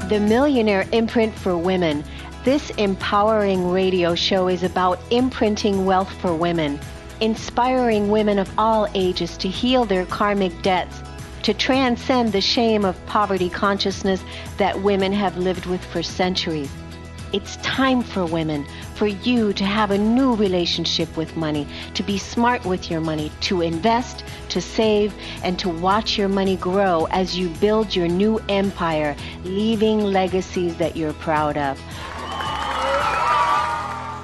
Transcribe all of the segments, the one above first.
The Millionaire Imprint for Women. This empowering radio show is about imprinting wealth for women, inspiring women of all ages to heal their karmic debts, to transcend the shame of poverty consciousness that women have lived with for centuries. It's time for women, for you to have a new relationship with money, to be smart with your money, to invest, to save, and to watch your money grow as you build your new empire, leaving legacies that you're proud of.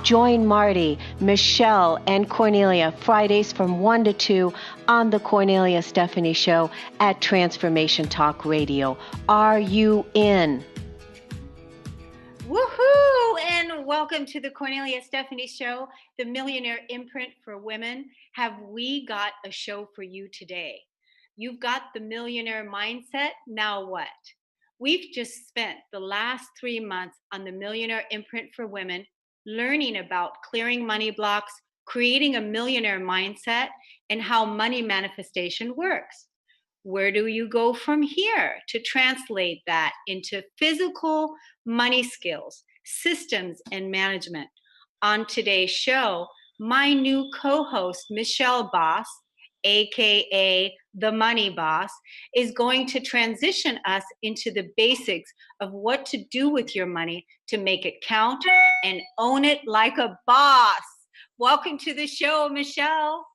Join Marty, Michelle, and Cornelia Fridays from 1 to 2 on the Cornelia Stephanie Show at Transformation Talk Radio. Are you in? Woohoo! And welcome to the Cornelia Stephanie Show, the Millionaire Imprint for Women. Have we got a show for you today? You've got the millionaire mindset. Now what? We've just spent the last 3 months on the Millionaire Imprint for Women, learning about clearing money blocks, creating a millionaire mindset, and how money manifestation works. Where do you go from here to translate that into physical money skills, systems, and management? On today's show, my new co-host, Michelle Boss, aka the Money Boss, is going to transition us into the basics of what to do with your money to make it count and own it like a boss. Welcome to the show, Michelle.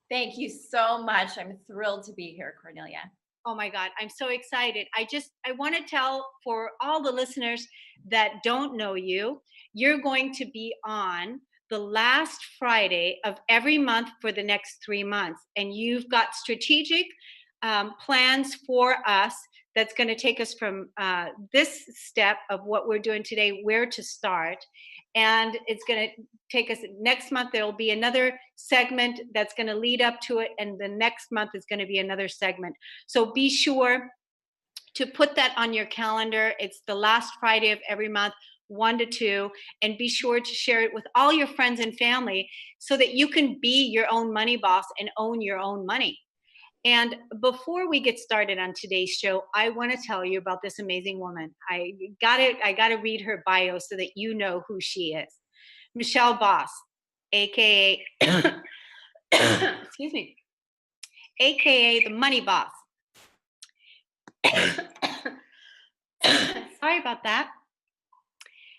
Thank you so much. I'm thrilled to be here, Cornelia. Oh my God, I'm so excited. I want to tell for all the listeners that don't know you, you're going to be on the last Friday of every month for the next 3 months. And you've got strategic plans for us that's going to take us from this step of what we're doing today, where to start. And it's going to take us next month. There'll be another segment that's going to lead up to it. And the next month is going to be another segment. So be sure to put that on your calendar. It's the last Friday of every month, 1 to 2. And be sure to share it with all your friends and family so that you can be your own money boss and own your own money. And before we get started on today's show, I want to tell you about this amazing woman. I got to read her bio so that you know who she is. Michelle Boss, aka excuse me, aka the Money Boss. Sorry about that.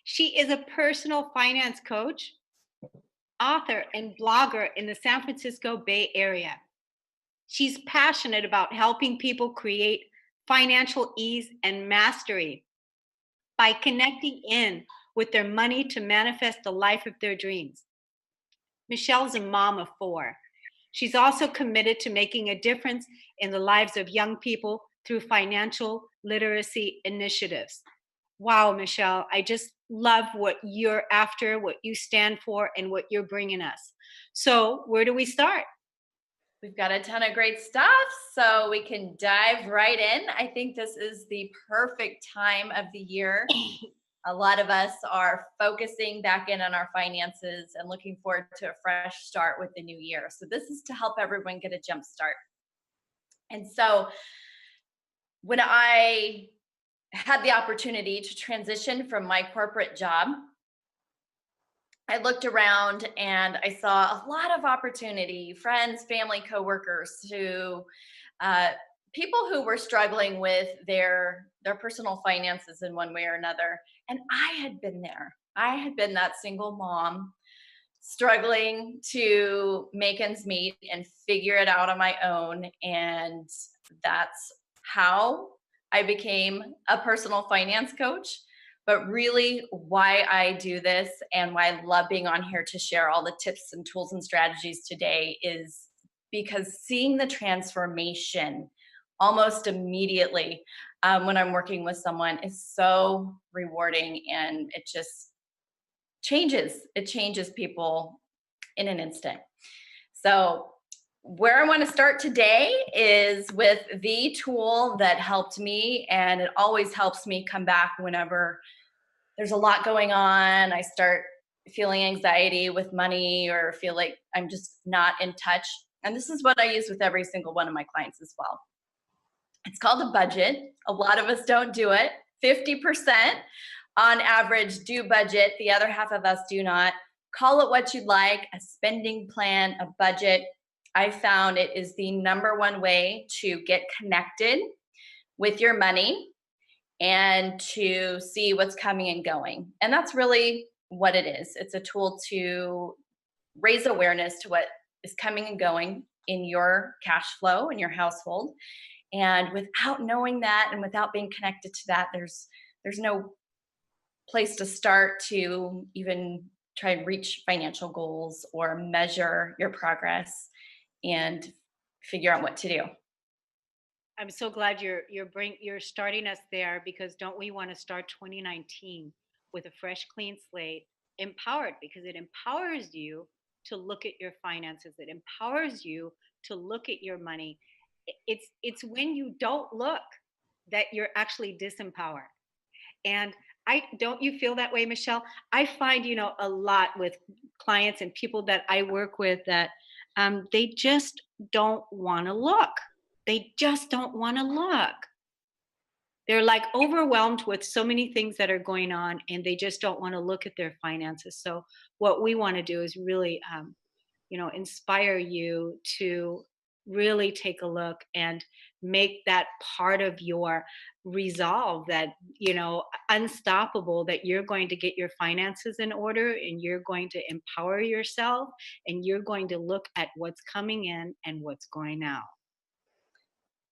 She is a personal finance coach, author, and blogger in the San Francisco Bay Area. She's passionate about helping people create financial ease and mastery by connecting in with their money to manifest the life of their dreams. Michelle's a mom of 4. She's also committed to making a difference in the lives of young people through financial literacy initiatives. Wow, Michelle, I just love what you're after, what you stand for, and what you're bringing us. So where do we start? We've got a ton of great stuff, so we can dive right in. I think this is the perfect time of the year. A lot of us are focusing back in on our finances and looking forward to a fresh start with the new year. So this is to help everyone get a jump start. And so when I had the opportunity to transition from my corporate job, I looked around and I saw a lot of opportunity, friends, family, coworkers, people who were struggling with their personal finances in one way or another. And I had been there. I had been that single mom struggling to make ends meet and figure it out on my own. And that's how I became a personal finance coach. But really why I do this and why I love being on here to share all the tips and tools and strategies today is because seeing the transformation almost immediately when I'm working with someone is so rewarding, and it just changes. It changes people in an instant. So where I want to start today is with the tool that helped me, and it always helps me come back whenever there's a lot going on. I start feeling anxiety with money or feel like I'm just not in touch. And this is what I use with every single one of my clients as well. It's called a budget. A lot of us don't do it. 50% on average do budget. The other half of us do not. Call it what you'd like, a spending plan, a budget. I found it is the number one way to get connected with your money and to see what's coming and going. And that's really what it is. It's a tool to raise awareness to what is coming and going in your cash flow in your household. And without knowing that and without being connected to that, there's no place to start to even try and reach financial goals or measure your progress and figure out what to do. I'm so glad you're starting us there, because don't we want to start 2019 with a fresh, clean slate, empowered, because it empowers you to look at your finances. It empowers you to look at your money. It's when you don't look that you're actually disempowered. And I don't you feel that way, Michelle? I find, a lot with clients and people that I work with that they just don't want to look. They just don't want to look. They're like overwhelmed with so many things that are going on, and they just don't want to look at their finances. So what we want to do is really, inspire you to really take a look and make that part of your resolve, that, unstoppable, that you're going to get your finances in order, and you're going to empower yourself, and you're going to look at what's coming in and what's going out.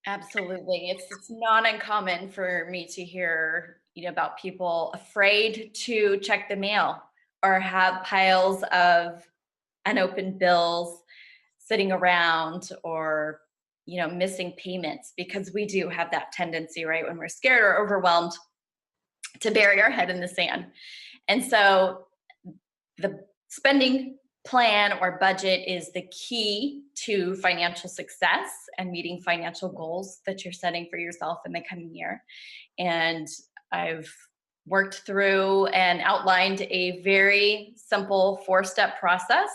Absolutely. It's not uncommon for me to hear, about people afraid to check the mail or have piles of unopened bills sitting around, or, missing payments, because we do have that tendency, right, when we're scared or overwhelmed, to bury our head in the sand. And so the spending plan or budget is the key to financial success and meeting financial goals that you're setting for yourself in the coming year. And I've worked through and outlined a very simple 4-step process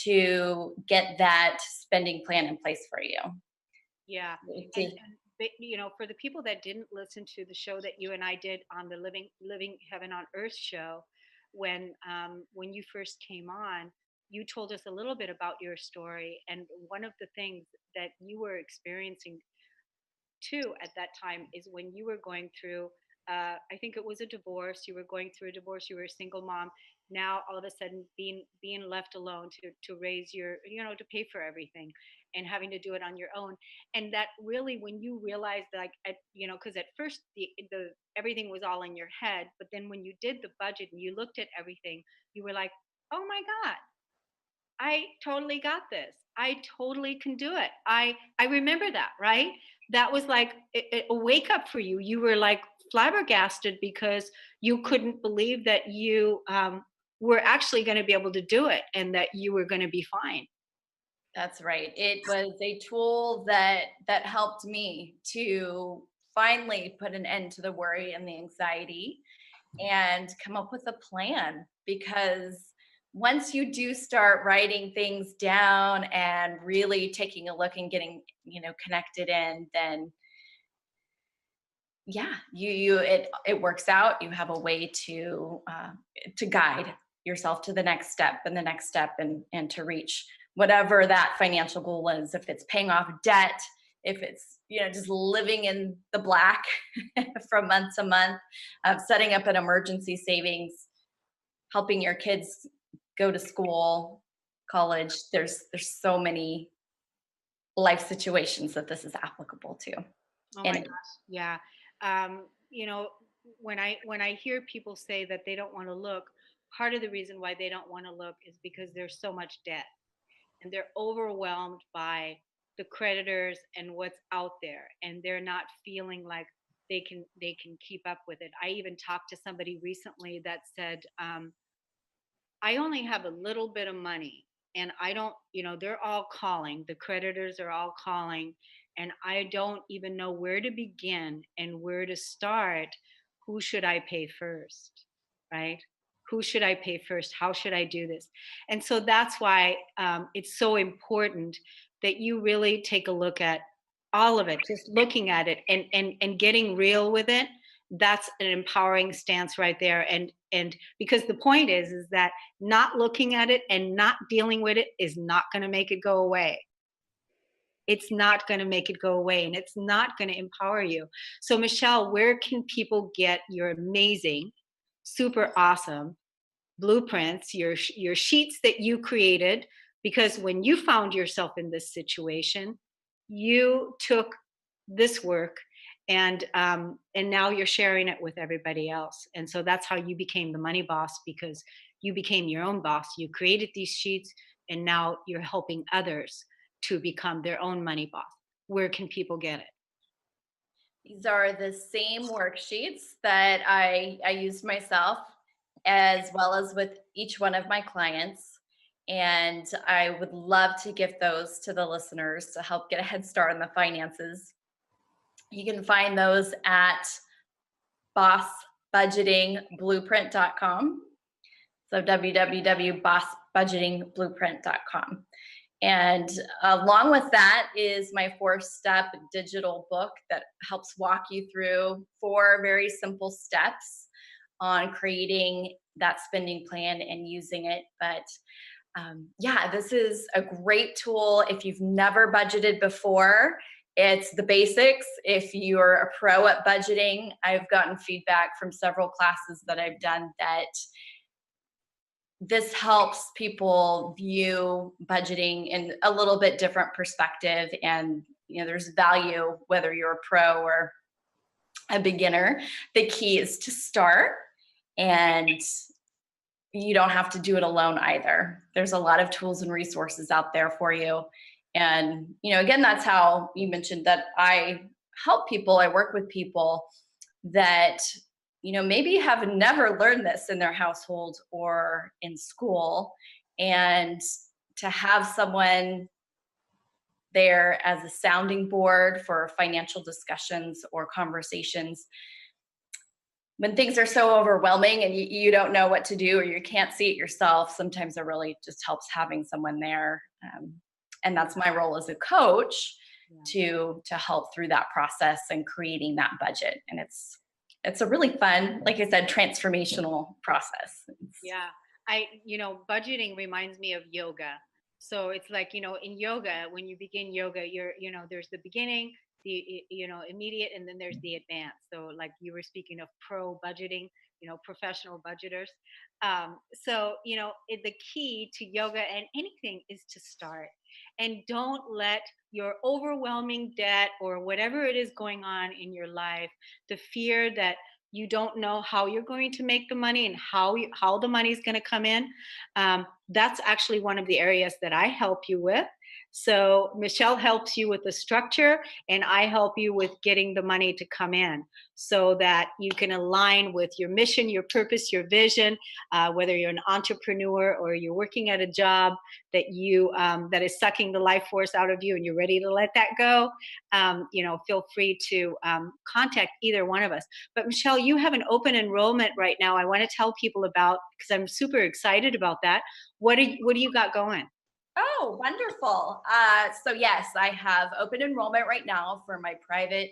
to get that spending plan in place for you. Yeah. For the people that didn't listen to the show that you and I did on the Living Heaven on Earth show, when you first came on, you told us a little bit about your story, and one of the things that you were experiencing too at that time is when you were going through, I think it was a divorce. You were going through a divorce. You were a single mom. Now all of a sudden being left alone to raise your, to pay for everything, and having to do it on your own. And that really, when you realized, like, because at first the everything was all in your head, but then when you did the budget and you looked at everything, you were like, oh my God, I totally got this. I totally can do it. I remember that, right? That was like a wake up for you. You were like flabbergasted, because you couldn't believe that you were actually going to be able to do it, and that you were going to be fine. That's right. It was a tool that helped me to finally put an end to the worry and the anxiety and come up with a plan. Because once you do start writing things down and really taking a look and getting, connected in, then yeah, it works out. You have a way to guide yourself to the next step and the next step, and to reach whatever that financial goal is. If it's paying off debt, if it's, just living in the black from month to month, setting up an emergency savings, helping your kids go to school, college. There's so many life situations that this is applicable to. Oh my gosh. Yeah. When I hear people say that they don't want to look, part of the reason why they don't want to look is because there's so much debt, and they're overwhelmed by the creditors and what's out there, and they're not feeling like they can keep up with it. I even talked to somebody recently that said, I only have a little bit of money, and I don't, they're all calling, the creditors are all calling, and I don't even know where to begin and where to start. Who should I pay first? Right? Who should I pay first? How should I do this? And so that's why it's so important that you really take a look at all of it, just looking at it, and getting real with it, that's an empowering stance right there. And because the point is that not looking at it and not dealing with it is not going to make it go away. It's not going to make it go away, and it's not going to empower you. So Michelle, where can people get your amazing, super awesome blueprints, your sheets that you created? Because when you found yourself in this situation, you took this work, and now you're sharing it with everybody else. And so that's how you became the money boss, because you became your own boss. You created these sheets, and now you're helping others to become their own money boss. Where can people get it? These are the same worksheets that I used myself, as well as with each one of my clients. And I would love to gift those to the listeners to help get a head start on the finances. You can find those at bossbudgetingblueprint.com. So www.bossbudgetingblueprint.com. And along with that is my 4-step digital book that helps walk you through 4 very simple steps on creating that spending plan and using it. But yeah, this is a great tool if you've never budgeted before. It's the basics. If you're a pro at budgeting, I've gotten feedback from several classes that I've done that this helps people view budgeting in a little bit different perspective. And, there's value whether you're a pro or a beginner. The key is to start, and you don't have to do it alone either. There's a lot of tools and resources out there for you. And, again, that's how you mentioned that I help people. I work with people that maybe have never learned this in their household or in school, and to have someone there as a sounding board for financial discussions or conversations when things are so overwhelming and you don't know what to do or you can't see it yourself. Sometimes it really just helps having someone there, and that's my role as a coach, to help through that process and creating that budget. And it's a really fun, like I said, transformational process. Yeah. Budgeting reminds me of yoga. So it's like, in yoga, when you begin yoga, there's the beginning, the, immediate, and then there's the advanced. So like you were speaking of pro budgeting, professional budgeters. The key to yoga and anything is to start, and don't let your overwhelming debt or whatever it is going on in your life, the fear that you don't know how you're going to make the money and how the money is going to come in. That's actually one of the areas that I help you with. So Michelle helps you with the structure, and I help you with getting the money to come in so that you can align with your mission, your purpose, your vision, whether you're an entrepreneur or you're working at a job that is sucking the life force out of you and you're ready to let that go. Feel free to contact either one of us. But Michelle, you have an open enrollment right now. I want to tell people about, because I'm super excited about that. What do you got going? Oh, wonderful. So yes, I have open enrollment right now for my private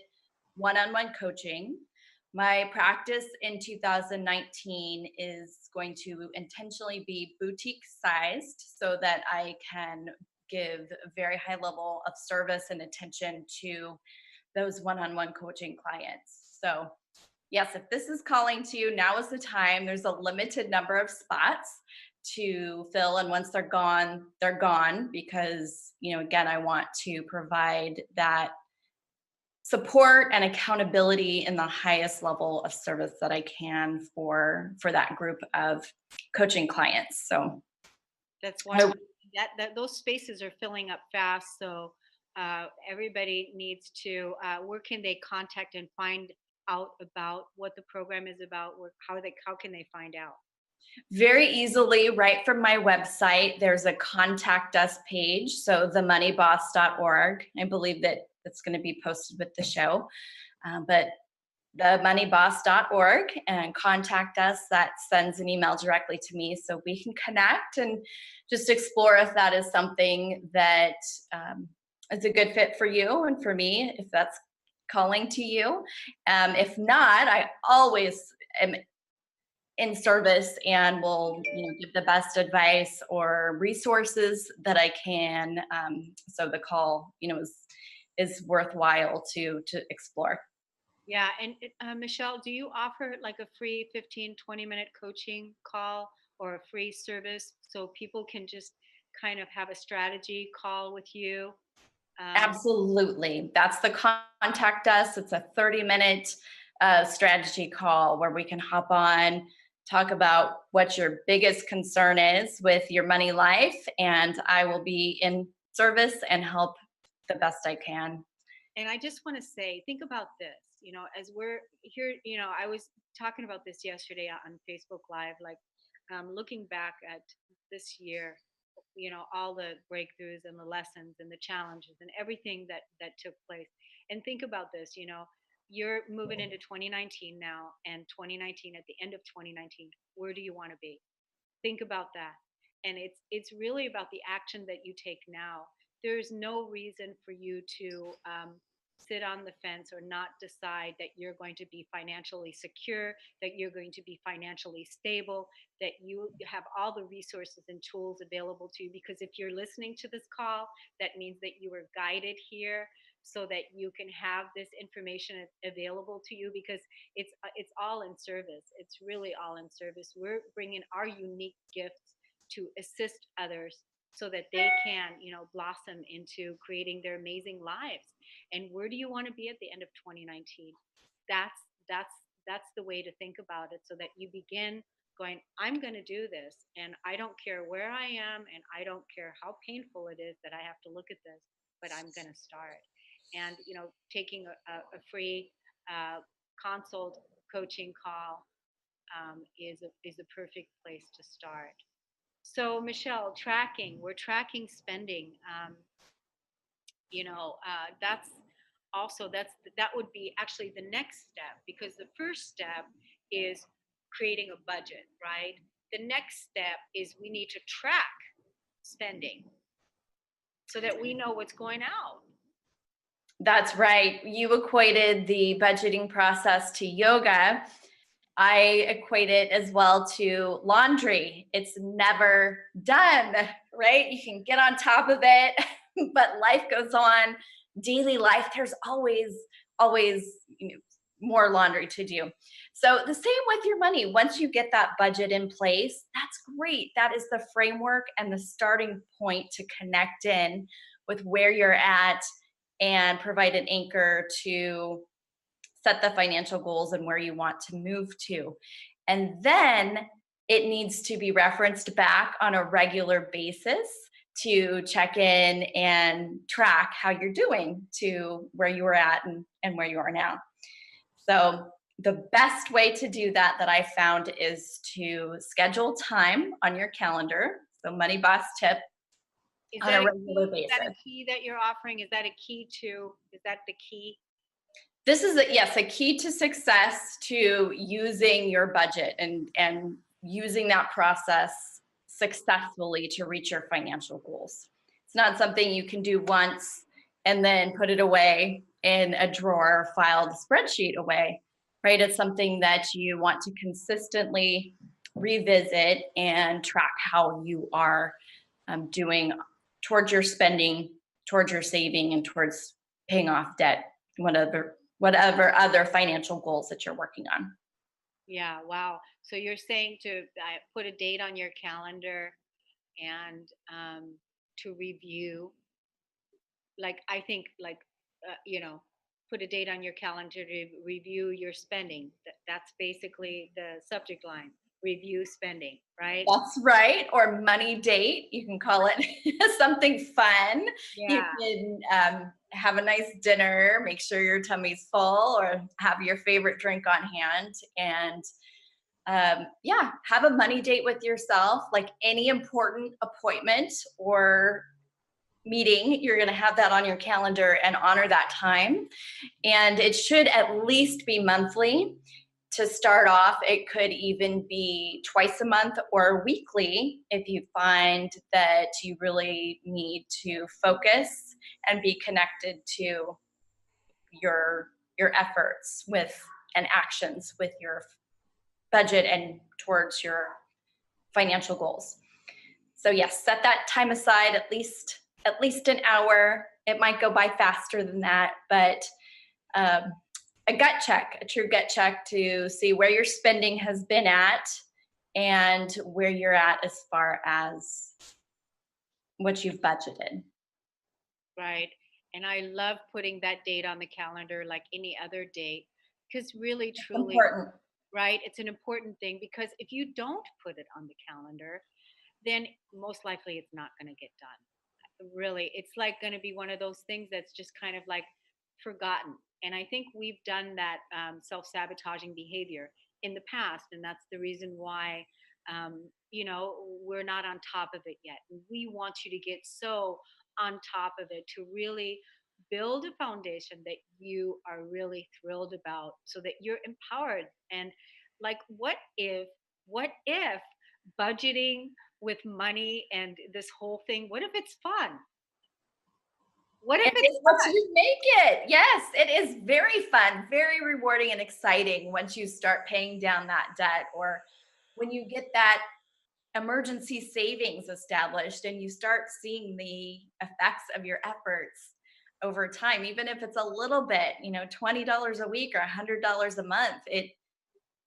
one-on-one coaching. My practice in 2019 is going to intentionally be boutique sized so that I can give a very high level of service and attention to those one-on-one coaching clients. So yes, if this is calling to you, now is the time. There's a limited number of spots to fill, and once they're gone, because again, I want to provide that support and accountability in the highest level of service that I can for that group of coaching clients. So that's wonderful. That those spaces are filling up fast. So everybody needs to. Where can they contact and find out about what the program is about? How can they find out? Very easily, right from my website. There's a contact us page, so themoneyboss.org. I believe that it's going to be posted with the show, but themoneyboss.org, and contact us. That sends an email directly to me so we can connect and just explore if that is something that is a good fit for you and for me, if that's calling to you. If not, I always am in service and will, give the best advice or resources that I can. So the call, is worthwhile to explore. Yeah. And Michelle, do you offer like a free 15, 20-minute coaching call or a free service so people can just kind of have a strategy call with you? Absolutely. That's the contact us. It's a 30-minute strategy call where we can hop on, talk about what your biggest concern is with your money life, and I will be in service and help the best I can. And I just want to say, think about this, as we're here, I was talking about this yesterday on Facebook Live, like looking back at this year, all the breakthroughs and the lessons and the challenges and everything that took place. And think about this, you're moving into 2019 now, and 2019, at the end of 2019, where do you want to be? Think about that. And it's really about the action that you take now. There's no reason for you to sit on the fence or not decide that you're going to be financially secure, that you're going to be financially stable, that you have all the resources and tools available to you. Because if you're listening to this call, that means that you were guided here so that you can have this information available to you, because it's all in service. It's really all in service. We're bringing our unique gifts to assist others so that they can, blossom into creating their amazing lives. And where do you want to be at the end of 2019? That's that's that's the way to think about it, so that you begin going, I'm going to do this, and I don't care where I am, and I don't care how painful it is that I have to look at this, but I'm going to start. And taking a free consult coaching call is a perfect place to start. So Michelle, we're tracking spending. That's also that would be actually the next step, because the first step is creating a budget, right? The next step is we need to track spending so that we know what's going out. That's right. You equated the budgeting process to yoga. I equate it as well to laundry. It's never done, right? You can get on top of it, but life goes on. Daily life, there's always more laundry to do. So the same with your money. Once you get that budget in place, that's great. That is the framework and the starting point to connect in with where you're at and provide an anchor to set the financial goals and where you want to move to. And then it needs to be referenced back on a regular basis to check in and track how you're doing to where you were at and where you are now. So the best way to do that I found is to schedule time on your calendar. So Money Boss tip, on a regular basis. Is that a key that you're offering? Is that the key? This is a key to success, to using your budget and using that process successfully to reach your financial goals. It's not something you can do once and then put it away in a drawer, file the spreadsheet away, right? It's something that you want to consistently revisit and track how you are doing towards your spending, towards your saving, and towards paying off debt, whatever other financial goals that you're working on. Yeah, wow. So you're saying to put a date on your calendar and to review, like I think put a date on your calendar to review your spending. That's basically the subject line. Review spending, right? That's right. Or money date. You can call it something fun. Yeah. You can have a nice dinner, make sure your tummy's full, or have your favorite drink on hand. And have a money date with yourself. Like any important appointment or meeting, you're going to have that on your calendar and honor that time. And it should at least be monthly. To start off, it could even be twice a month or weekly if you find that you really need to focus and be connected to your your efforts with and actions with your budget and towards your financial goals. So yes, set that time aside, at least an hour. It might go by faster than that, but a gut check, a true gut check to see where your spending has been at and where you're at as far as what you've budgeted. Right. And I love putting that date on the calendar like any other date, because really, It's truly, important. right, it's an important thing, because if you don't put it on the calendar, then most likely it's not going to get done. Really, it's like going to be one of those things that's just kind of like forgotten. And I think we've done that self-sabotaging behavior in the past, and that's the reason why we're not on top of it yet. We want you to get so on top of it, to really build a foundation that you are really thrilled about, so that you're empowered. And like, what if budgeting with money and this whole thing, what if it's fun? What if It it's is what fun? you make it. Yes, it is very fun, very rewarding and exciting once you start paying down that debt, or when you get that emergency savings established and you start seeing the effects of your efforts over time, even if it's a little bit, $20 a week or $100 a month,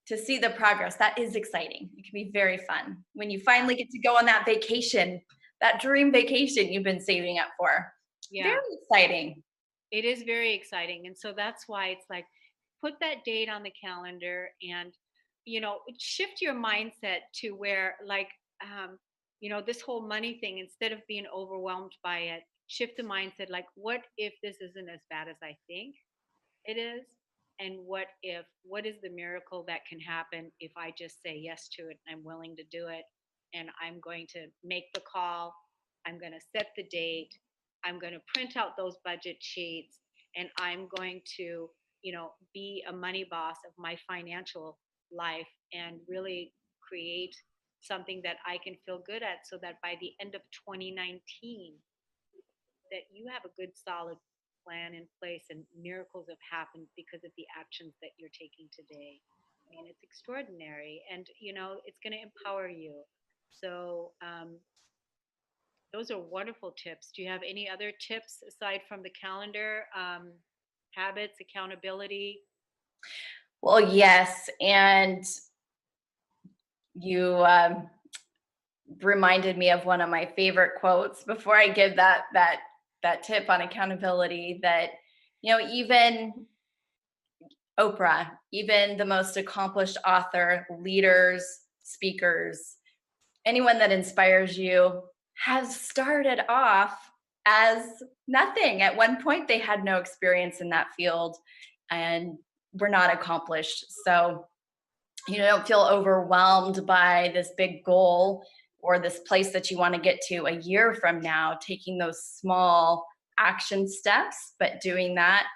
to see the progress, that is exciting. It can be very fun when you finally get to go on that vacation, that dream vacation you've been saving up for. Yeah, Very exciting. it is very exciting. And so that's why it's like, put that date on the calendar, and shift your mindset to where, like, this whole money thing, instead of being overwhelmed by it, shift the mindset, like, what if this isn't as bad as I think it is? And what is the miracle that can happen if I just say yes to it? I'm willing to do it, and I'm going to make the call. I'm going to set the date. I'm going to print out those budget sheets, and I'm going to, be a money boss of my financial life, and really create something that I can feel good at, so that by the end of 2019, that you have a good solid plan in place, and miracles have happened because of the actions that you're taking today. I mean, it's extraordinary, and it's going to empower you. So those are wonderful tips. Do you have any other tips aside from the calendar? Habits, accountability? Well, yes, and you reminded me of one of my favorite quotes before I give that tip on accountability, that even Oprah, even the most accomplished author, leaders, speakers, anyone that inspires you, has started off as nothing. At one point they had no experience in that field and were not accomplished. So don't feel overwhelmed by this big goal or this place that you want to get to a year from now. Taking those small action steps, but doing that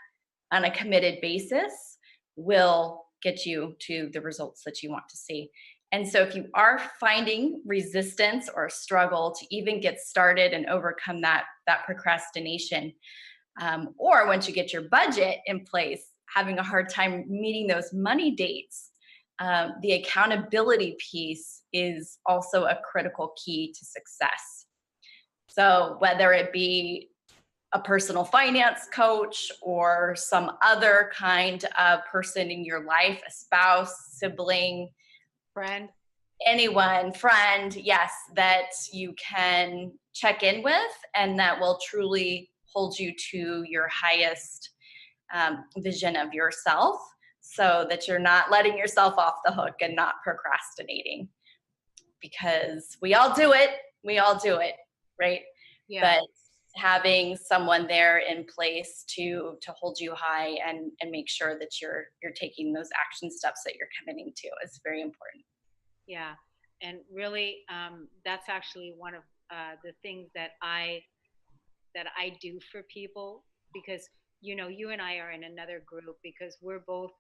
on a committed basis, will get you to the results that you want to see. And so if you are finding resistance or struggle to even get started and overcome that procrastination, or once you get your budget in place, having a hard time meeting those money dates, the accountability piece is also a critical key to success. So whether it be a personal finance coach or some other kind of person in your life, a spouse, sibling, Friend? anyone, friend, yes, that you can check in with and that will truly hold you to your highest vision of yourself, so that you're not letting yourself off the hook and not procrastinating, because we all do it, right? Yeah. But having someone there in place to hold you high and make sure that you're taking those action steps that you're committing to is very important. Yeah. And really, that's actually one of the things that I do for people, because you and I are in another group, because we're both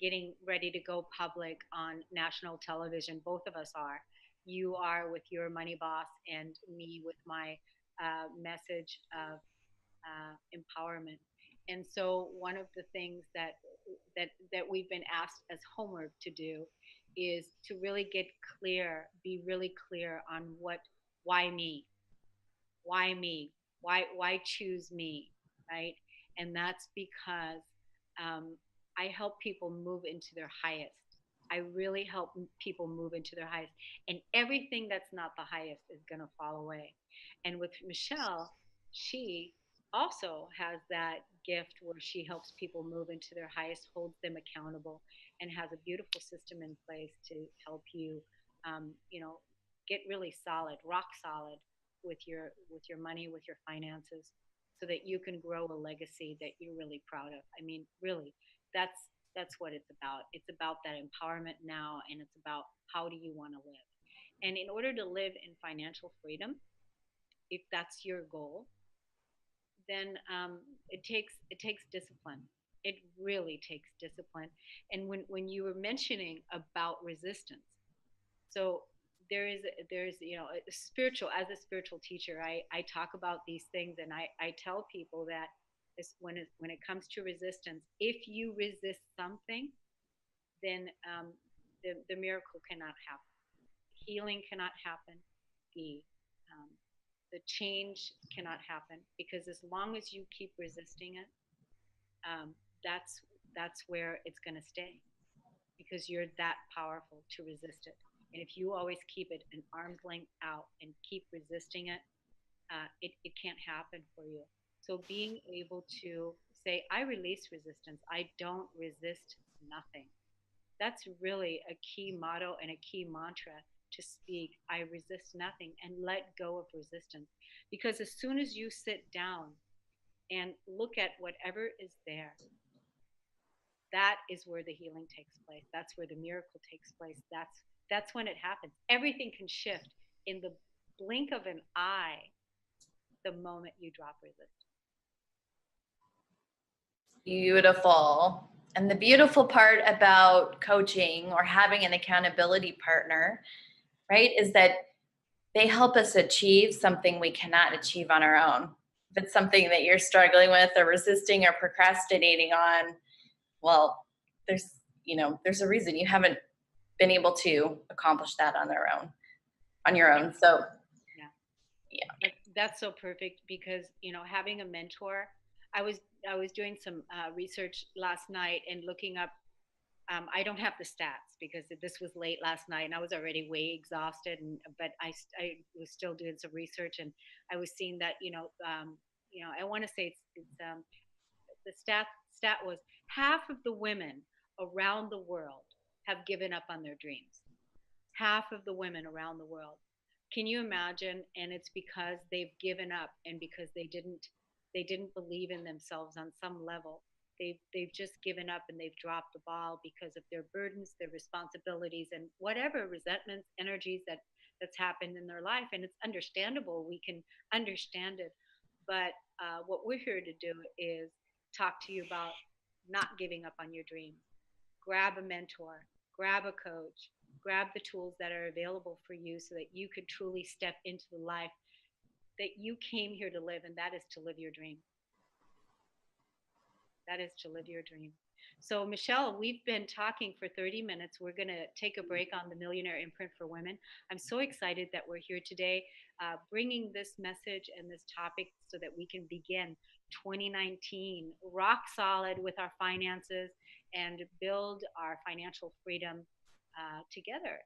getting ready to go public on national television. Both of us are. You are with your money boss, and me with my message of empowerment. And so one of the things that we've been asked as homework to do is to really get clear, be really clear on why me, why me, why choose me, right? And that's because I help people move into their highest. I really help people move into their highest, and everything that's not the highest is going to fall away. And with Michelle, she also has that gift where she helps people move into their highest, holds them accountable, and has a beautiful system in place to help you, you know, get really solid, rock solid with your money, with your finances, so that you can grow a legacy that you're really proud of. I mean, really, that's what it's about. It's about that empowerment now, and it's about how do you want to live. And in order to live in financial freedom, if that's your goal, then it takes discipline. It really takes discipline. And when you were mentioning about resistance, so there's a spiritual, as a spiritual teacher, I talk about these things, and I tell people that when it comes to resistance, if you resist something, then the miracle cannot happen, healing cannot happen, the um, the change cannot happen, because as long as you keep resisting it, um, that's that's where it's going to stay, because you're that powerful to resist it. And if you always keep it an arm's length out and keep resisting it, it can't happen for you. So being able to say, I release resistance, I don't resist nothing. That's really a key motto and a key mantra to speak. I resist nothing, and let go of resistance. Because as soon as you sit down and look at whatever is there, that is where the healing takes place. That's where the miracle takes place. That's when it happens. Everything can shift in the blink of an eye the moment you drop resistance. Beautiful. And the beautiful part about coaching or having an accountability partner, right, is that they help us achieve something we cannot achieve on our own. If it's something that you're struggling with or resisting or procrastinating on, well, there's a reason you haven't been able to accomplish that on your own. So yeah. That's so perfect, because having a mentor, I was doing some research last night and looking up. I don't have the stats because this was late last night and I was already way exhausted. But I was still doing some research, and I was seeing that I want to say it's the stat was half of the women around the world have given up on their dreams. Half of the women around the world. Can you imagine? And it's because they've given up, and because they didn't believe in themselves on some level. They've just given up, and they've dropped the ball because of their burdens, their responsibilities, and whatever resentments, energies that's happened in their life. And it's understandable. We can understand it. But what we're here to do is talk to you about not giving up on your dreams. Grab a mentor, grab a coach, grab the tools that are available for you so that you could truly step into the life that you came here to live, and that is to live your dream. That is to live your dream. So, Michelle, we've been talking for 30 minutes. We're going to take a break on the Millionaire Imprint for Women. I'm so excited that we're here today, bringing this message and this topic so that we can begin 2019 rock solid with our finances and build our financial freedom together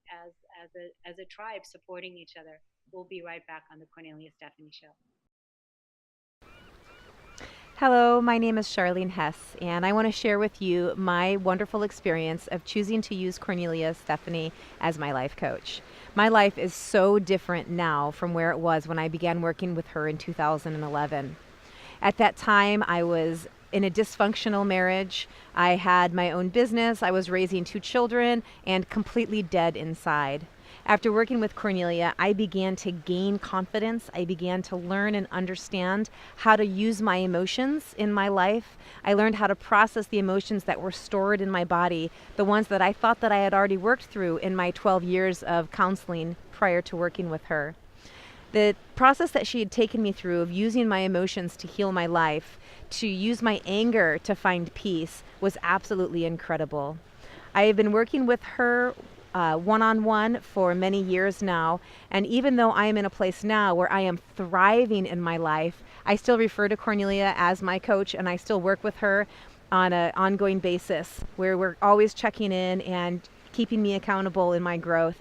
as a tribe, supporting each other. We'll be right back on the Cornelia Stephanie Show. Hello, my name is Charlene Hess, and I want to share with you my wonderful experience of choosing to use Cornelia Stephanie as my life coach. My life is so different now from where it was when I began working with her in 2011. At that time, I was in a dysfunctional marriage. I had my own business, I was raising 2 children, and completely dead inside. After working with Cornelia, I began to gain confidence. I began to learn and understand how to use my emotions in my life. I learned how to process the emotions that were stored in my body, the ones that I thought that I had already worked through in my 12 years of counseling prior to working with her. The process that she had taken me through of using my emotions to heal my life, to use my anger to find peace, was absolutely incredible. I have been working with her one-on-one for many years now, and even though I am in a place now where I am thriving in my life, I still refer to Cornelia as my coach, and I still work with her on an ongoing basis where we're always checking in and keeping me accountable in my growth.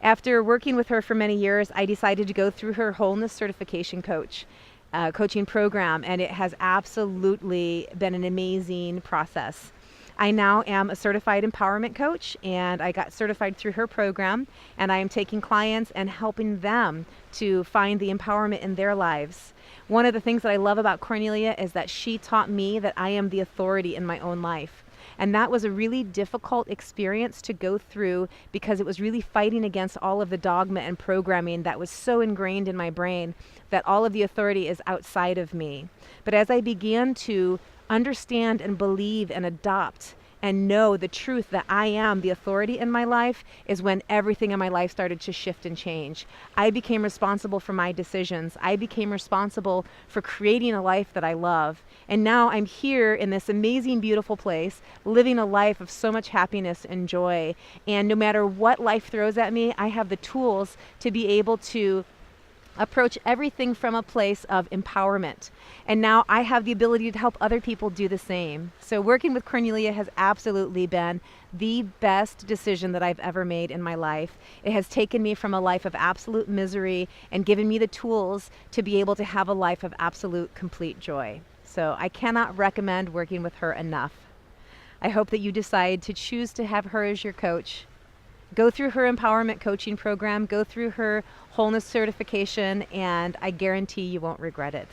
After working with her for many years, I decided to go through her wholeness certification coaching program, and it has absolutely been an amazing process. I now am a certified empowerment coach, and I got certified through her program, and I am taking clients and helping them to find the empowerment in their lives. One of the things that I love about Cornelia is that she taught me that I am the authority in my own life. And that was a really difficult experience to go through because it was really fighting against all of the dogma and programming that was so ingrained in my brain that all of the authority is outside of me. But as I began to understand and believe and adopt and know the truth that I am the authority in my life, is when everything in my life started to shift and change. I became responsible for my decisions. I became responsible for creating a life that I love. And now I'm here in this amazing, beautiful place, living a life of so much happiness and joy. And no matter what life throws at me, I have the tools to be able to approach everything from a place of empowerment. And now I have the ability to help other people do the same. So working with Cornelia has absolutely been the best decision that I've ever made in my life. It has taken me from a life of absolute misery and given me the tools to be able to have a life of absolute, complete joy. So I cannot recommend working with her enough. I hope that you decide to choose to have her as your coach. Go through her empowerment coaching program, go through her wholeness certification, and I guarantee you won't regret it.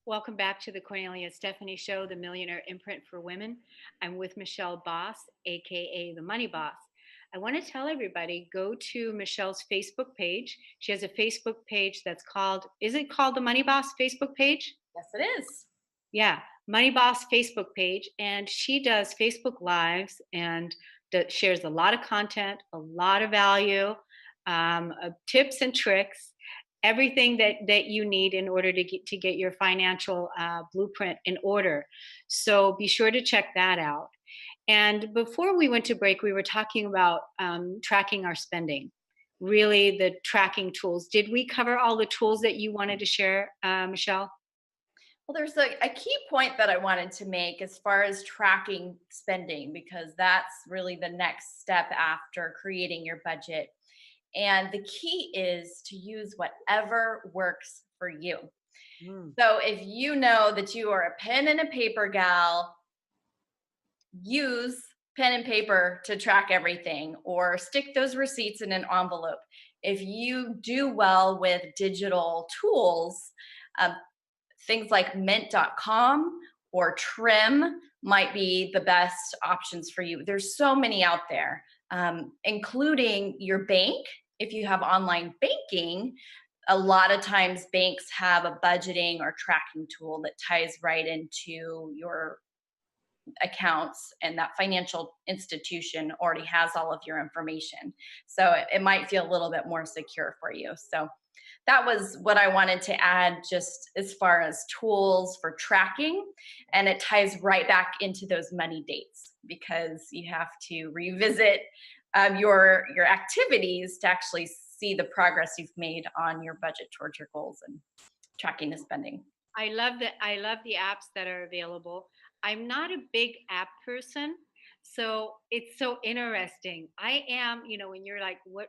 Welcome back to the Cornelia Stephanie Show, the Millionaire Imprint for Women. I'm with Michelle Boss, aka the Money Boss. I want to tell everybody, go to Michelle's Facebook page. She has a Facebook page that's called, is it called the Money Boss Facebook page? Yes, it is. Yeah, Money Boss Facebook page. And she does Facebook Lives and shares a lot of content, a lot of value, tips and tricks, everything that you need in order to get your financial blueprint in order. So be sure to check that out. And before we went to break, we were talking about tracking our spending, really the tracking tools. Did we cover all the tools that you wanted to share, Michelle? Well, there's a key point that I wanted to make as far as tracking spending, because that's really the next step after creating your budget. And the key is to use whatever works for you. So if you know that you are a pen and a paper gal, use pen and paper to track everything, or stick those receipts in an envelope. If you do well with digital tools, um, things like mint.com or Trim might be the best options for you. There's so many out there, including your bank. If you have online banking, a lot of times banks have a budgeting or tracking tool that ties right into your accounts, and that financial institution already has all of your information. So it might feel a little bit more secure for you. So that was what I wanted to add, just as far as tools for tracking. And it ties right back into those money dates, because you have to revisit your activities to actually see the progress you've made on your budget towards your goals and tracking the spending. I love the apps that are available. I'm not a big app person, so it's so interesting. I am, when you're like, what?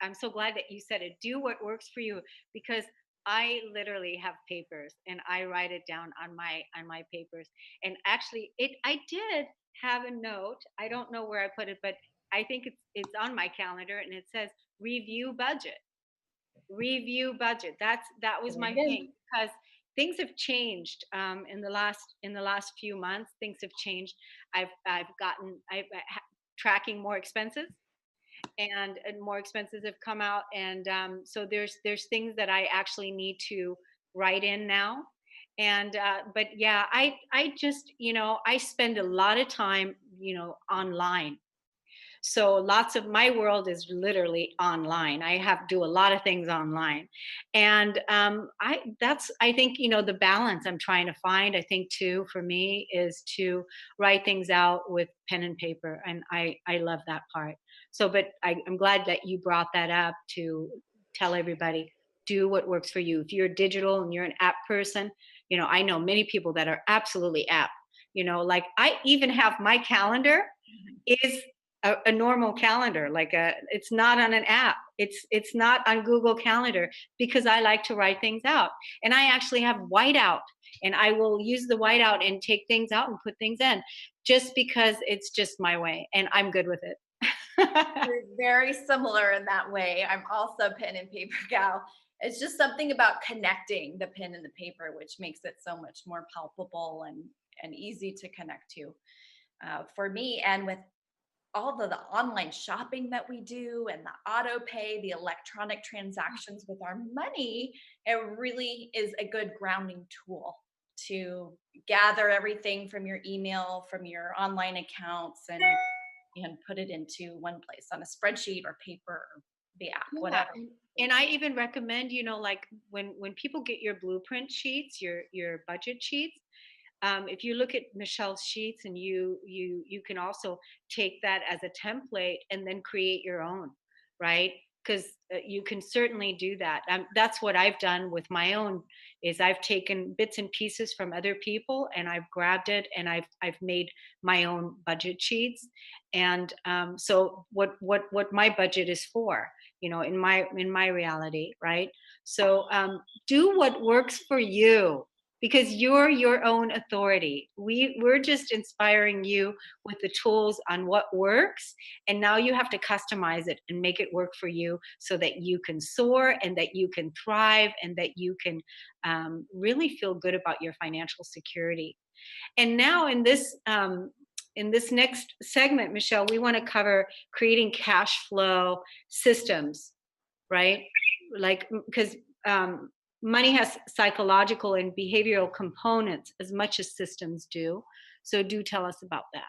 I'm so glad that you said it. Do what works for you, because I literally have papers and I write it down on my papers. And actually, I did have a note. I don't know where I put it, but I think it's on my calendar, and it says review budget. Review budget. That was my thing, because things have changed in the last few months. Things have changed. I've tracking more expenses, and more expenses have come out, and so there's things that I actually need to write in now. And but yeah, I just, I spend a lot of time, online. So lots of my world is literally online. I have do a lot of things online. And I think, the balance I'm trying to find, I think too, for me, is to write things out with pen and paper. And I love that part. So, but I'm glad that you brought that up, to tell everybody, do what works for you. If you're digital and you're an app person, I know many people that are absolutely app. Like I even have my calendar is a normal calendar, like it's not on an app. It's not on Google Calendar, because I like to write things out. And I actually have whiteout, and I will use the whiteout and take things out and put things in, just because it's just my way, and I'm good with it. We're very similar in that way. I'm also a pen and paper gal. It's just something about connecting the pen and the paper, which makes it so much more palpable and easy to connect to. For me, and with all the online shopping that we do, and the auto pay, the electronic transactions with our money, it really is a good grounding tool to gather everything from your email, from your online accounts, and put it into one place on a spreadsheet or paper or the app, Yeah, whatever. and I even recommend, like when people get your blueprint sheets, your budget sheets, if you look at Michelle's sheets, and you can also take that as a template and then create your own, right? Because you can certainly do that. That's what I've done with my own, is I've taken bits and pieces from other people, and I've grabbed it, and I've made my own budget sheets. And so what my budget is for, in my reality, right? So do what works for you, because you're your own authority. We're just inspiring you with the tools on what works, and now you have to customize it and make it work for you, so that you can soar, and that you can thrive, and that you can really feel good about your financial security. And now in this next segment, Michelle, we want to cover creating cash flow systems, right? Like, because money has psychological and behavioral components as much as systems do. So do tell us about that.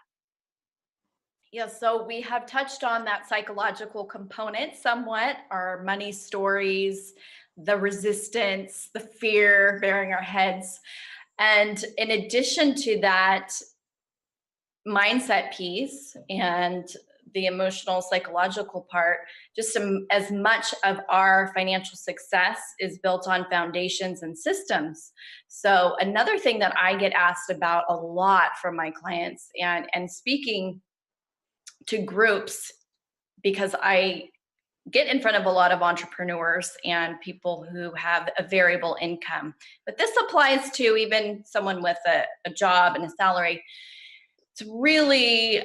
Yeah, so we have touched on that psychological component somewhat, our money stories, the resistance, the fear bearing our heads. And in addition to that mindset piece and the emotional, psychological part, just as much of our financial success is built on foundations and systems. So another thing that I get asked about a lot from my clients, and speaking to groups, because I get in front of a lot of entrepreneurs and people who have a variable income, but this applies to even someone with a job and a salary. It's really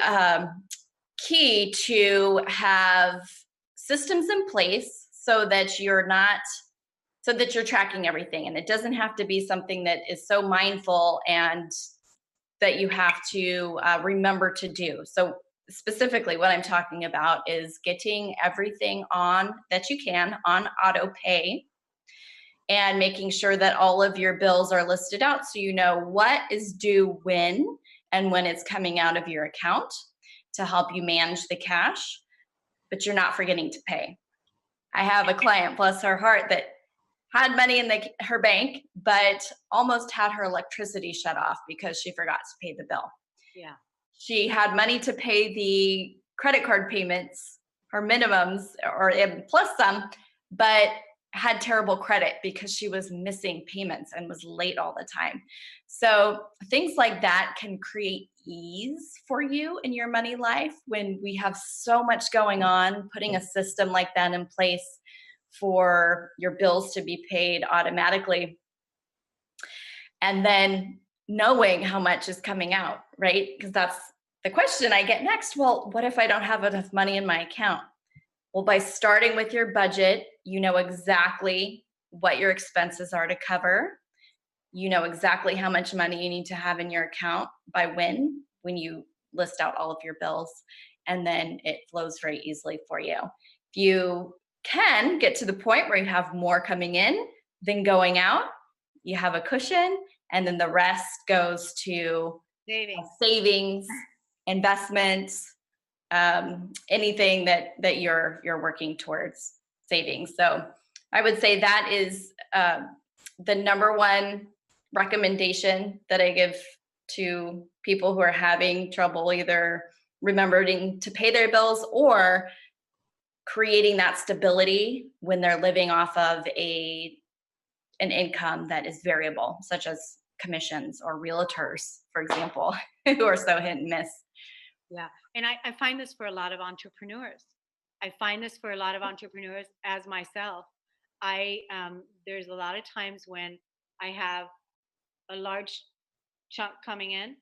key to have systems in place so that you're tracking everything, and it doesn't have to be something that is so mindful and that you have to remember to do. So specifically what I'm talking about is getting everything that you can on auto pay, and making sure that all of your bills are listed out, so you know what is due when, and when it's coming out of your account, to help you manage the cash, but you're not forgetting to pay. I have a client, bless her heart, that had money in her bank, but almost had her electricity shut off because she forgot to pay the bill. Yeah. She had money to pay the credit card payments, her minimums, or plus some, but had terrible credit because she was missing payments and was late all the time. So things like that can create ease for you in your money life when we have so much going on. Putting a system like that in place for your bills to be paid automatically, and then knowing how much is coming out, right? Because that's the question I get next, well, what if I don't have enough money in my account? Well, by starting with your budget, you know exactly what your expenses are to cover. You know exactly how much money you need to have in your account by when you list out all of your bills, and then it flows very easily for you. If you can get to the point where you have more coming in than going out, you have a cushion, and then the rest goes to savings, investments, anything that you're working towards saving. So I would say that is the number one recommendation that I give to people who are having trouble either remembering to pay their bills or creating that stability when they're living off of an income that is variable, such as commissions or realtors, for example, who are so hit and miss. Yeah. And I find this for a lot of entrepreneurs. I find this for a lot of entrepreneurs as myself. There's a lot of times when I have a large chunk coming in,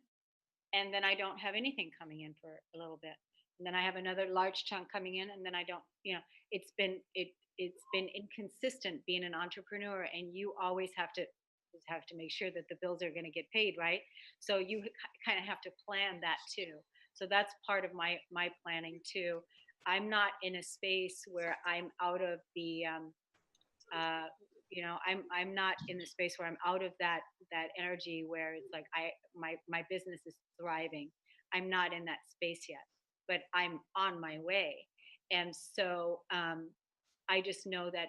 and then I don't have anything coming in for a little bit. And then I have another large chunk coming in, and then I don't, it's been inconsistent being an entrepreneur, and you always have to make sure that the bills are going to get paid, right? So you kind of have to plan that too. So that's part of my planning too. I'm not in a space where I'm out of the I'm not in the space where I'm out of that energy where it's like my business is thriving. I'm not in that space yet, but I'm on my way. And so I just know that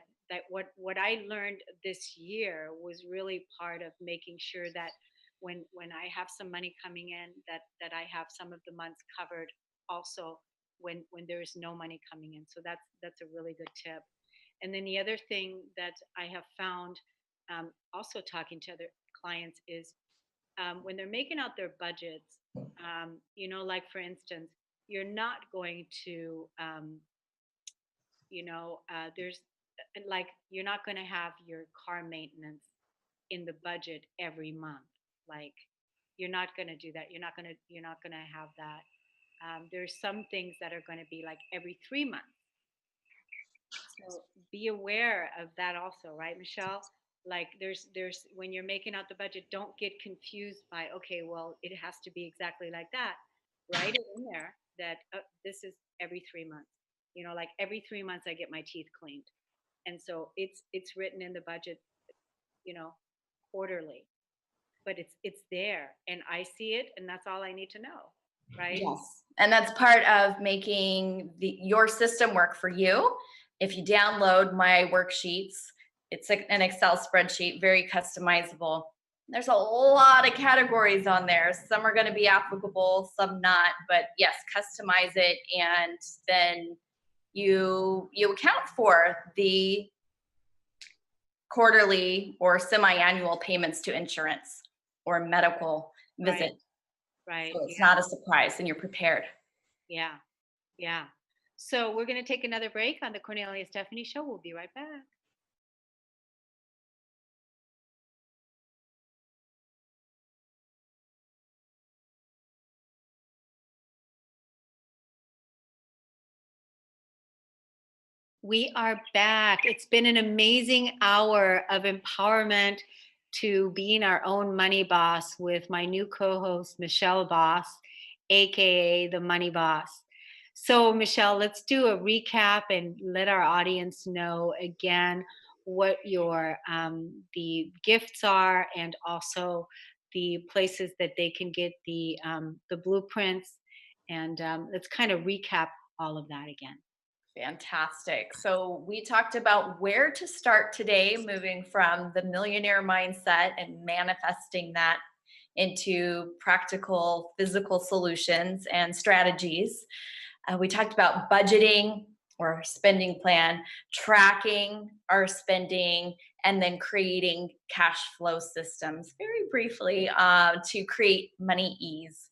what I learned this year was really part of making sure that when I have some money coming in, that I have some of the months covered also when there is no money coming in. So that's a really good tip. And then the other thing that I have found, also talking to other clients, is when they're making out their budgets, like for instance, you're not going to, there's like, you're not going to have your car maintenance in the budget every month. Like, you're not going to do that. You're not going to have that. There's some things that are going to be like every 3 months. So be aware of that also, right, Michelle? Like there's when you're making out the budget, don't get confused by, okay, well, it has to be exactly like that. Write it in there that this is every 3 months. Like every 3 months I get my teeth cleaned. And so it's written in the budget, quarterly. But it's there and I see it, and that's all I need to know, right? Yes. And that's part of making your system work for you. If you download my worksheets, it's an Excel spreadsheet, very customizable. There's a lot of categories on there. Some are going to be applicable, some not, but yes, customize it. And then you account for the quarterly or semi-annual payments to insurance or medical visit. Right. So it's not a surprise and you're prepared. Yeah. Yeah. So we're going to take another break on the Cornelia Stephanie Show. We'll be right back. We are back. It's been an amazing hour of empowerment to being our own money boss with my new co-host, Michelle Boss, AKA the Money Boss. So Michelle, let's do a recap and let our audience know again what your the gifts are, and also the places that they can get the blueprints, and let's kind of recap all of that again. Fantastic. So we talked about where to start today, moving from the millionaire mindset and manifesting that into practical physical solutions and strategies. We talked about budgeting or spending plan, tracking our spending, and then creating cash flow systems very briefly to create money ease.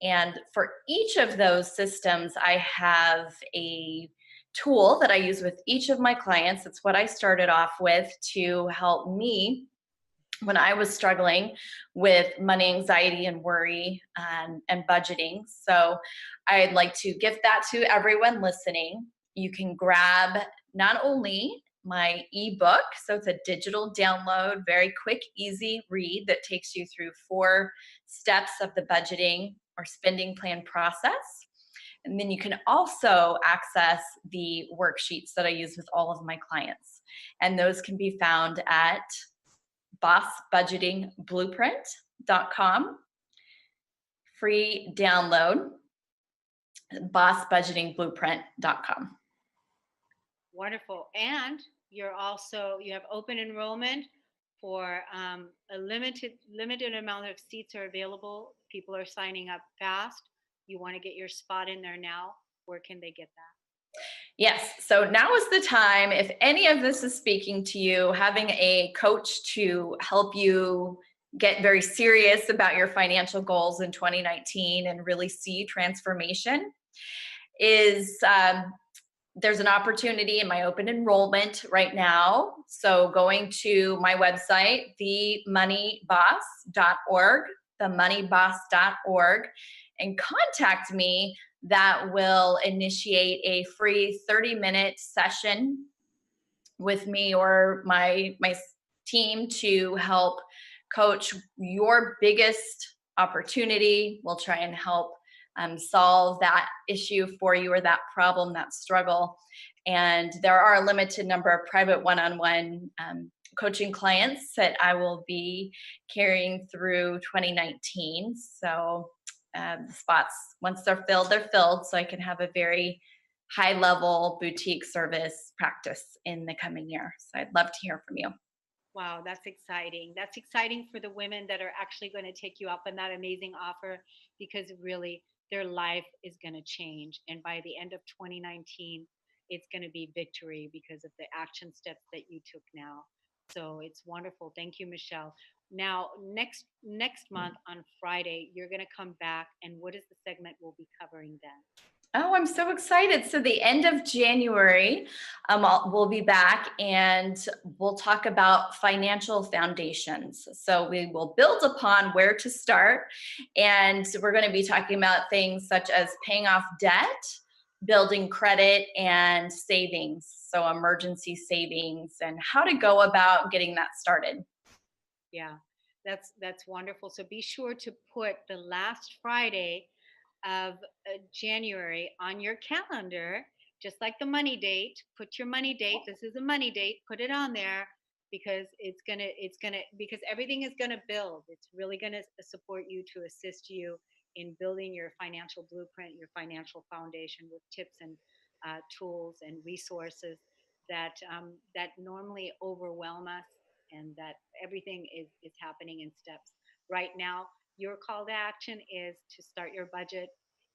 And for each of those systems, I have a tool that I use with each of my clients. It's what I started off with to help me when I was struggling with money anxiety and worry and budgeting. So I'd like to gift that to everyone listening. You can grab not only my ebook, so it's a digital download, very quick, easy read that takes you through 4 steps of the budgeting or spending plan process. And then you can also access the worksheets that I use with all of my clients. And those can be found at bossbudgetingblueprint.com. Free download, bossbudgetingblueprint.com. Wonderful. And you have open enrollment for a limited amount of seats are available. People are signing up fast. You want to get your spot in there now. Where can they get that? Yes. So now is the time. If any of this is speaking to you, having a coach to help you get very serious about your financial goals in 2019 and really see transformation is there's an opportunity in my open enrollment right now. So going to my website, themoneyboss.org, and contact me, that will initiate a free 30-minute session with me or my team to help coach your biggest opportunity. We'll try and help solve that issue for you, or that problem, that struggle. And there are a limited number of private one-on-one coaching clients that I will be carrying through 2019. So the spots, once they're filled, so I can have a very high-level boutique service practice in the coming year. So I'd love to hear from you. Wow, that's exciting. That's exciting for the women that are actually going to take you up on that amazing offer, because really their life is going to change. And by the end of 2019, it's going to be victory because of the action steps that you took now. So it's wonderful. Thank you, Michelle. Now, next month on Friday, you're going to come back, and what is the segment we'll be covering then? Oh, I'm so excited. So the end of January, we'll be back and we'll talk about financial foundations. So we will build upon where to start. And we're going to be talking about things such as paying off debt, building credit, and savings. So emergency savings, and how to go about getting that started. Yeah, that's wonderful. So be sure to put the last Friday of January on your calendar, just like the money date. Put your money date. This is a money date. Put it on there, because because everything is gonna build. It's really gonna support you to assist you in building your financial blueprint, your financial foundation, with tips and tools and resources that normally overwhelm us, and that everything is happening in steps. Right now, your call to action is to start your budget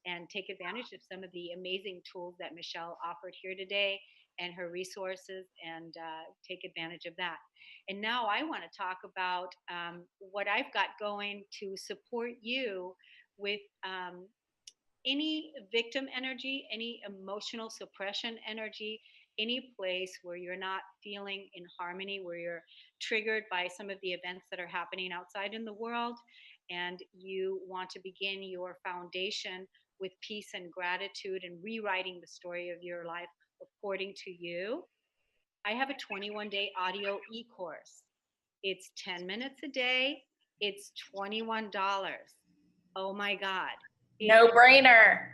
and take advantage of some of the amazing tools that Michelle offered here today and her resources, and take advantage of that. And now I want to talk about what I've got going to support you with any victim energy, any emotional suppression energy, any place where you're not feeling in harmony, where you're triggered by some of the events that are happening outside in the world, and you want to begin your foundation with peace and gratitude and rewriting the story of your life according to you. I have a 21-day audio e-course. It's 10 minutes a day. It's $21. Oh my God. No brainer.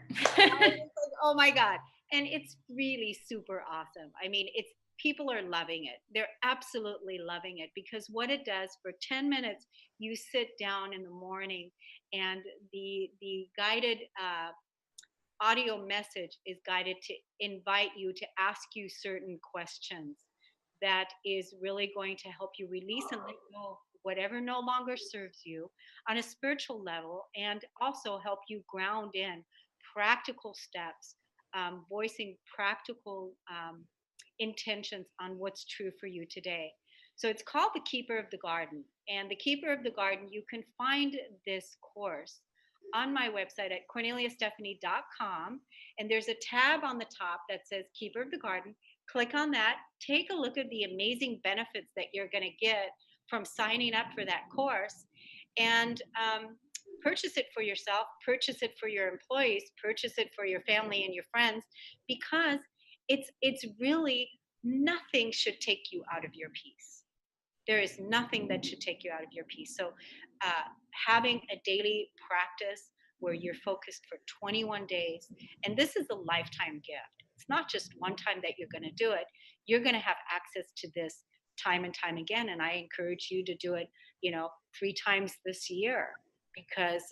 Oh my God. And it's really super awesome. I mean, people are loving it. They're absolutely loving it, because what it does, for 10 minutes, you sit down in the morning, and the guided audio message is guided to invite you to ask you certain questions that is really going to help you release and let go whatever no longer serves you on a spiritual level, and also help you ground in practical steps, voicing practical intentions on what's true for you today. So it's called The Keeper of the Garden. And The Keeper of the Garden, you can find this course on my website at corneliastephanie.com. And there's a tab on the top that says Keeper of the Garden. Click on that. Take a look at the amazing benefits that you're going to get from signing up for that course. And purchase it for yourself, purchase it for your employees, purchase it for your family and your friends, because it's really, nothing should take you out of your peace. There is nothing that should take you out of your peace. So having a daily practice where you're focused for 21 days, and this is a lifetime gift. It's not just one time that you're going to do it. You're going to have access to this time and time again. And I encourage you to do it, 3 times this year, because,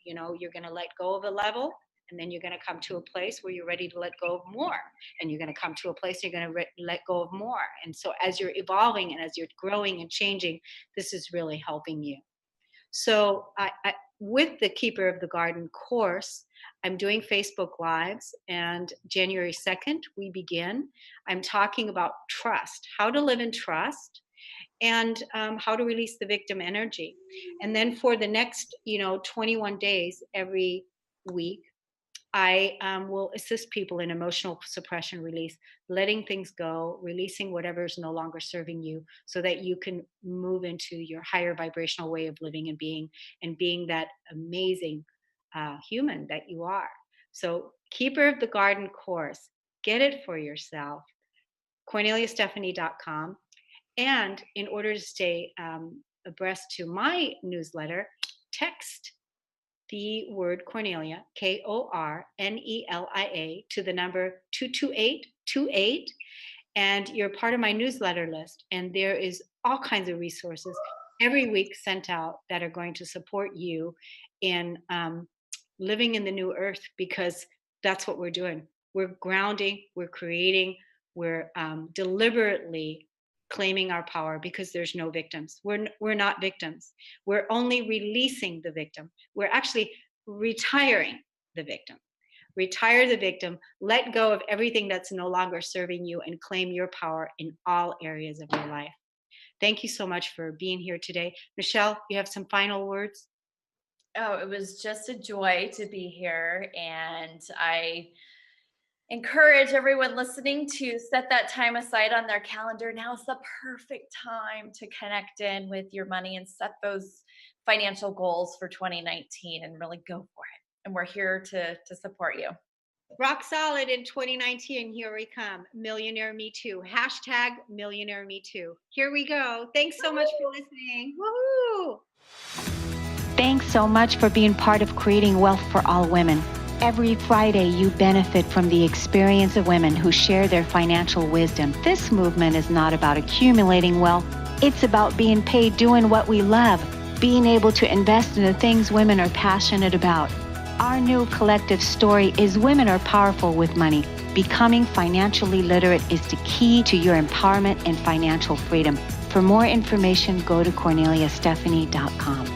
you're going to let go of a level, and then you're going to come to a place where you're ready to let go of more. And you're going to come to a place you're going to let go of more. And so as you're evolving and as you're growing and changing, this is really helping you. So with the Keeper of the Garden course, I'm doing Facebook Lives, and January 2nd, we begin. I'm talking about trust, how to live in trust, and how to release the victim energy. And then for the next, 21 days every week, I will assist people in emotional suppression release, letting things go, releasing whatever is no longer serving you, so that you can move into your higher vibrational way of living and being that amazing human that you are. So Keeper of the Garden course, get it for yourself, CorneliaStephanie.com. And in order to stay abreast to my newsletter, text the word Cornelia, Kornelia, to the number 22828, and you're part of my newsletter list. And there is all kinds of resources every week sent out that are going to support you in living in the new earth, because that's what we're doing. We're grounding, we're creating, we're deliberately claiming our power, because there's no victims. We're not victims. We're only releasing the victim. We're actually retiring the victim. Retire the victim, let go of everything that's no longer serving you, and claim your power in all areas of your life. Thank you so much for being here today. Michelle, you have some final words? Oh, it was just a joy to be here, and I encourage everyone listening to set that time aside on their calendar. Now is the perfect time to connect in with your money and set those financial goals for 2019 and really go for it. And we're here to support you. Rock solid in 2019. Here we come. Millionaire Me Too. Hashtag Millionaire Me Too. Here we go. Thanks so much for listening. Woohoo! Thanks so much for being part of creating wealth for all women. Every Friday, you benefit from the experience of women who share their financial wisdom. This movement is not about accumulating wealth. It's about being paid doing what we love, being able to invest in the things women are passionate about. Our new collective story is women are powerful with money. Becoming financially literate is the key to your empowerment and financial freedom. For more information, go to CorneliaStephanie.com.